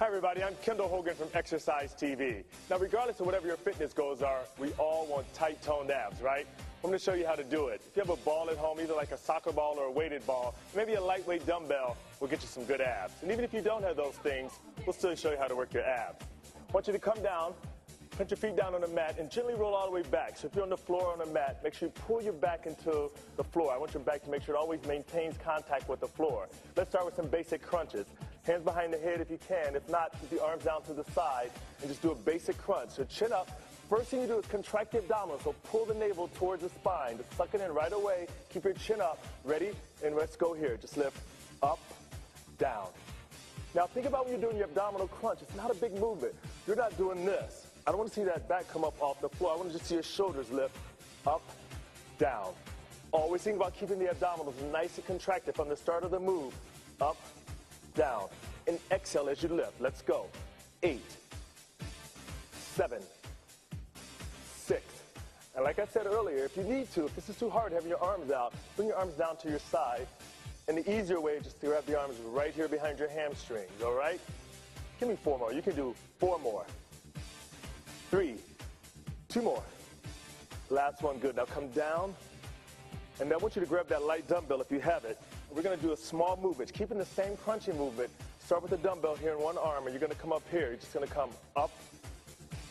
Hi everybody, I'm Kendall from Exercisetv. Now regardless of whatever your fitness goals are, we all want tight toned abs, right? I'm going to show you how to do it. If you have a ball at home, either like a soccer ball or a weighted ball, maybe a lightweight dumbbell will get you some good abs. And even if you don't have those things, we'll still show you how to work your abs. I want you to come down, put your feet down on the mat, and gently roll all the way back. So if you're on the floor or on the mat, make sure you pull your back into the floor. I want your back to make sure it always maintains contact with the floor. Let's start with some basic crunches. Hands behind the head if you can. If not, put the arms down to the side and just do a basic crunch. So chin up. First thing you do is contract the abdominals. So pull the navel towards the spine. Just suck it in right away. Keep your chin up. Ready? And let's go here. Just lift up, down. Now think about when you're doing your abdominal crunch. It's not a big movement. You're not doing this. I don't want to see that back come up off the floor. I want to just see your shoulders lift up, down. Always think about keeping the abdominals nice and contracted from the start of the move. Up, down. And exhale as you lift. Let's go. 8, 7, 6. And like I said earlier, if you need to, if this is too hard having your arms out, bring your arms down to your side. And the easier way is just to grab the arms right here behind your hamstrings, all right? Give me 4 more. You can do 4 more. 3, 2 more. Last one, good. Now come down. And then I want you to grab that light dumbbell if you have it. We're going to do a small movement, keeping the same crunching movement. Start with the dumbbell here in one arm, and you're going to come up here. You're just going to come up.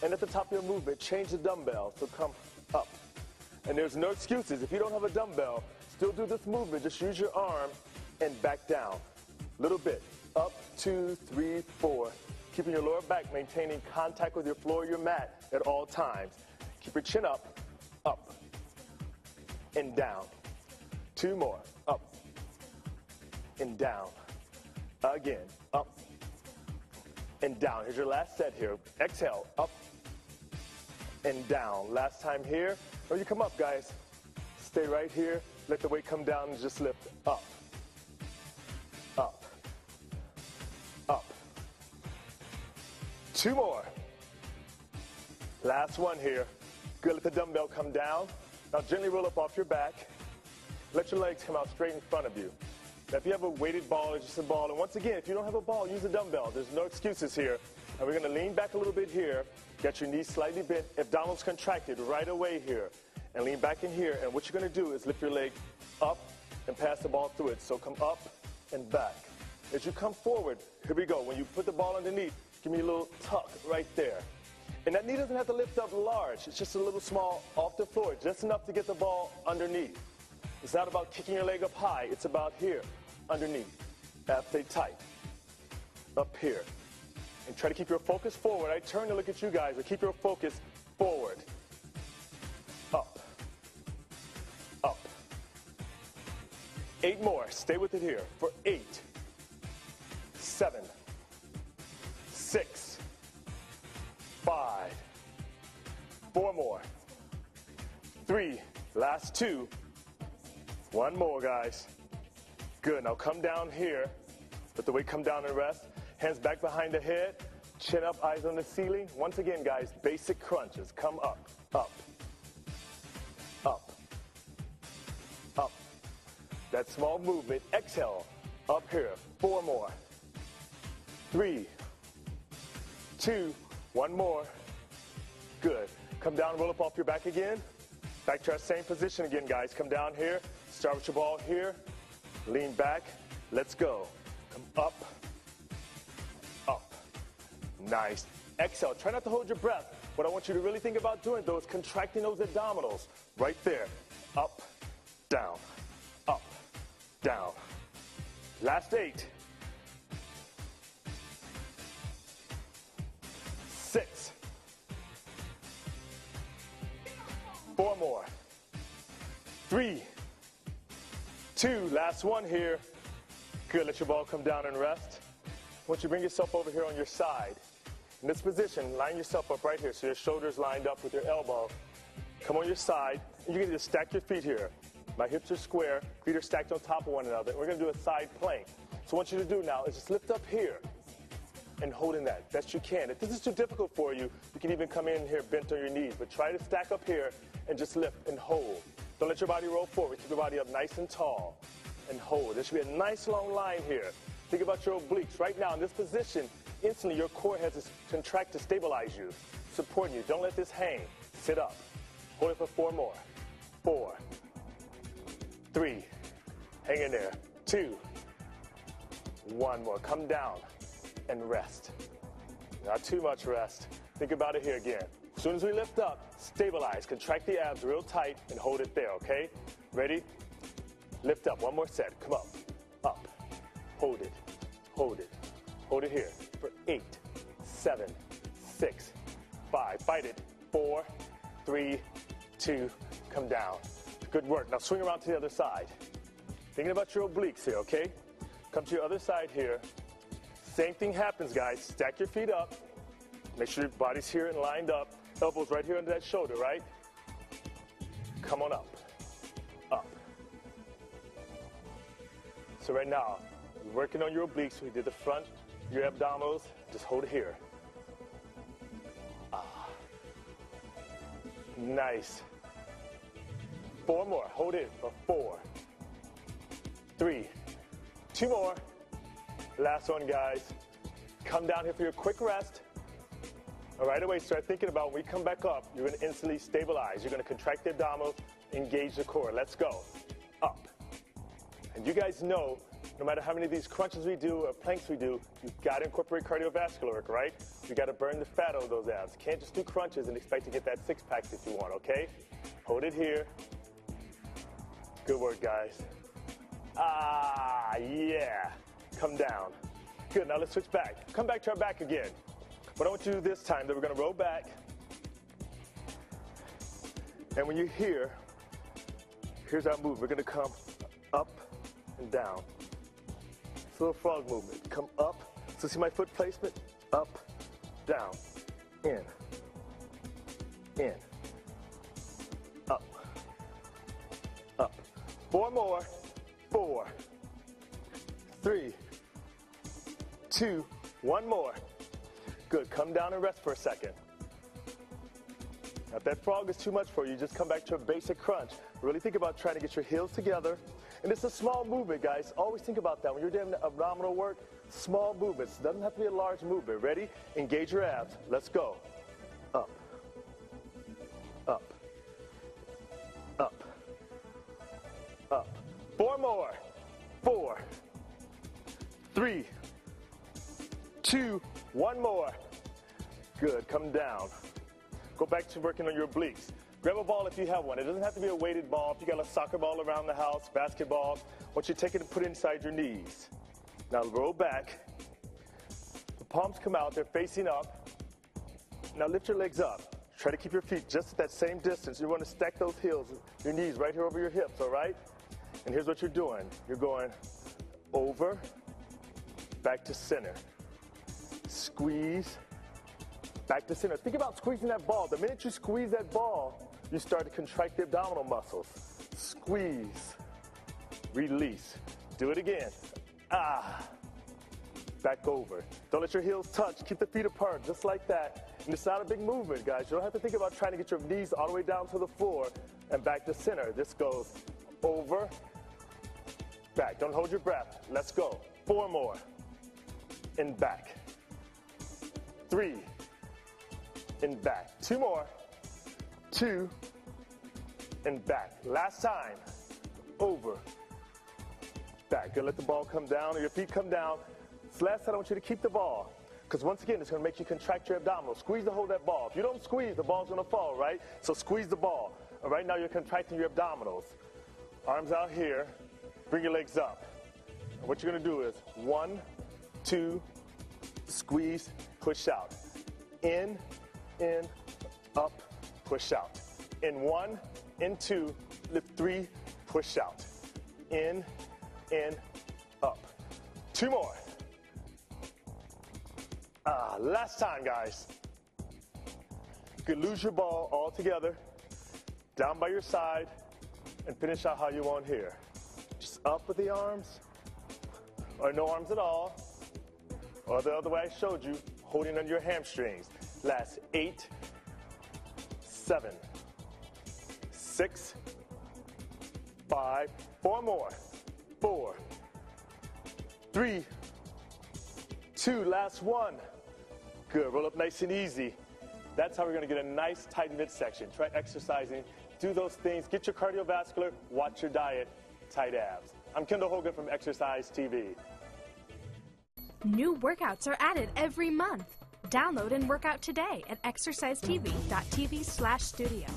And at the top of your movement, change the dumbbell. So come up. And there's no excuses. If you don't have a dumbbell, still do this movement. Just use your arm and back down. Little bit. Up, 2, 3, 4. Keeping your lower back, maintaining contact with your floor or your mat at all times. Keep your chin up, and down. 2 more. Up and down. Again, up and down. Here's your last set here. Exhale, up and down. Last time here. Or you come up, guys. Stay right here. Let the weight come down and just lift up. Up. Up. 2 more. Last one here. Good. Let the dumbbell come down. Now gently roll up off your back. Let your legs come out straight in front of you. Now if you have a weighted ball or just a ball, and once again, if you don't have a ball, use a dumbbell. There's no excuses here. And we're going to lean back a little bit here. Get your knees slightly bent, abdominals contracted right away here. And lean back in here. And what you're going to do is lift your leg up and pass the ball through it. So come up and back. As you come forward, here we go. When you put the ball underneath, give me a little tuck right there. And that knee doesn't have to lift up large. It's just a little small off the floor, just enough to get the ball underneath. It's not about kicking your leg up high. It's about here, underneath. Abs stay tight. Up here. And try to keep your focus forward. I turn to look at you guys, but keep your focus forward. Up. Up. 8 more. Stay with it here for 8, 7, 6, 5, 4 more. 3, last 2. 1 more, guys. Good. Now come down here. Let the weight come down and rest. Hands back behind the head. Chin up, eyes on the ceiling. Once again, guys, basic crunches. Come up, up, up, up. That small movement. Exhale. Up here. 4 more. 3, 2, 1 more. Good. Come down, roll up off your back again. Back to our same position again, guys. Come down here. Start with your ball here. Lean back. Let's go. Come up. Up. Nice. Exhale. Try not to hold your breath. What I want you to really think about doing, though, is contracting those abdominals. Right there. Up. Down. Up. Down. Last 8. 6. 4 more. 3, 2, last one here. Good, let your ball come down and rest. Once you bring yourself over here on your side, in this position, line yourself up right here so your shoulders lined up with your elbow. Come on your side, and you can just stack your feet here. My hips are square, feet are stacked on top of one another. We're going to do a side plank. So what I want you to do now is just lift up here and hold in that best you can. If this is too difficult for you, you can even come in here bent on your knees, but try to stack up here and just lift and hold. Don't let your body roll forward. Keep your body up nice and tall and hold. There should be a nice long line here. Think about your obliques. Right now in this position, instantly your core has to contract to stabilize you, supporting you. Don't let this hang. Sit up. Hold it for 4 more. 4, 3, hang in there. 2, 1 more. Come down and rest. Not too much rest. Think about it here again. As soon as we lift up, stabilize. Contract the abs real tight and hold it there, okay? Ready? Lift up. 1 more set. Come up. Up. Hold it. Hold it. Hold it here for 8, 7, 6, 5. Fight it. 4, 3, 2, come down. Good work. Now swing around to the other side. Thinking about your obliques here, okay? Come to your other side here. Same thing happens, guys. Stack your feet up. Make sure your body's here and lined up. Elbows right here under that shoulder, right? Come on up. Up. So right now, we're working on your obliques. We did the front, your abdominals. Just hold it here. Nice. 4 more. Hold it for 4, 3, 2 more. Last one, guys. Come down here for your quick rest. And right away, start thinking about when we come back up, you're going to instantly stabilize. You're going to contract the abdominals, engage the core. Let's go. Up. And you guys know, no matter how many of these crunches we do or planks we do, you've got to incorporate cardiovascular work, right? You got to burn the fat out of those abs. Can't just do crunches and expect to get that 6-pack if you want, okay? Hold it here. Good work, guys. Yeah. Come down. Good, now let's switch back. Come back to our back again. What I want you to do this time, that we're going to roll back. And when you're here, here's our move. We're going to come up and down. It's a little frog movement. Come up. So see my foot placement? Up, down, in, up, up. 4 more. 4, 3, 2, 1 more. Good. Come down and rest for a second. Now, if that frog is too much for you, just come back to a basic crunch. Really think about trying to get your heels together. And it's a small movement, guys. Always think about that. When you're doing abdominal work, small movements. It doesn't have to be a large movement. Ready? Engage your abs. Let's go. Up. Up. Up. Up. 4 more. 4, 3, 2, 1 more. Good. Come down. Go back to working on your obliques. Grab a ball if you have one. It doesn't have to be a weighted ball. If you got a soccer ball around the house, basketball, I want you to take it and put it inside your knees. Now roll back. The palms come out. They're facing up. Now lift your legs up. Try to keep your feet just at that same distance. You want to stack those heels, your knees right here over your hips, all right? And here's what you're doing. You're going over, back to center. Squeeze, back to center. Think about squeezing that ball. The minute you squeeze that ball, you start to contract the abdominal muscles. Squeeze, release. Do it again. Back over. Don't let your heels touch. Keep the feet apart, just like that. And it's not a big movement, guys. You don't have to think about trying to get your knees all the way down to the floor and back to center. This goes over, back. Don't hold your breath. Let's go. 4 more. And back. 3. And back. 2 more. 2. And back. Last time. Over. Back. Good. Let the ball come down or your feet come down. This last time I want you to keep the ball. Because once again, it's going to make you contract your abdominals. Squeeze to hold that ball. If you don't squeeze, the ball's going to fall, right? So squeeze the ball. And right now you're contracting your abdominals. Arms out here. Bring your legs up. And what you're going to do is 1, 2, squeeze, push out. In, up, push out. In 1, in 2, lift 3, push out. In, up. 2 more. Last time, guys. You could lose your ball altogether, down by your side, and finish out how you want here. Just up with the arms, or no arms at all, or the other way I showed you, holding on your hamstrings. Last 8, 7, 6, 5, 4 more. 4, 3, 2, last one. Good, roll up nice and easy. That's how we're gonna get a nice tight midsection. Try exercising, do those things, get your cardiovascular, watch your diet, tight abs. I'm Kendall Hogan from Exercise TV. New workouts are added every month. Download and work out today at exercisetv.tv/studio.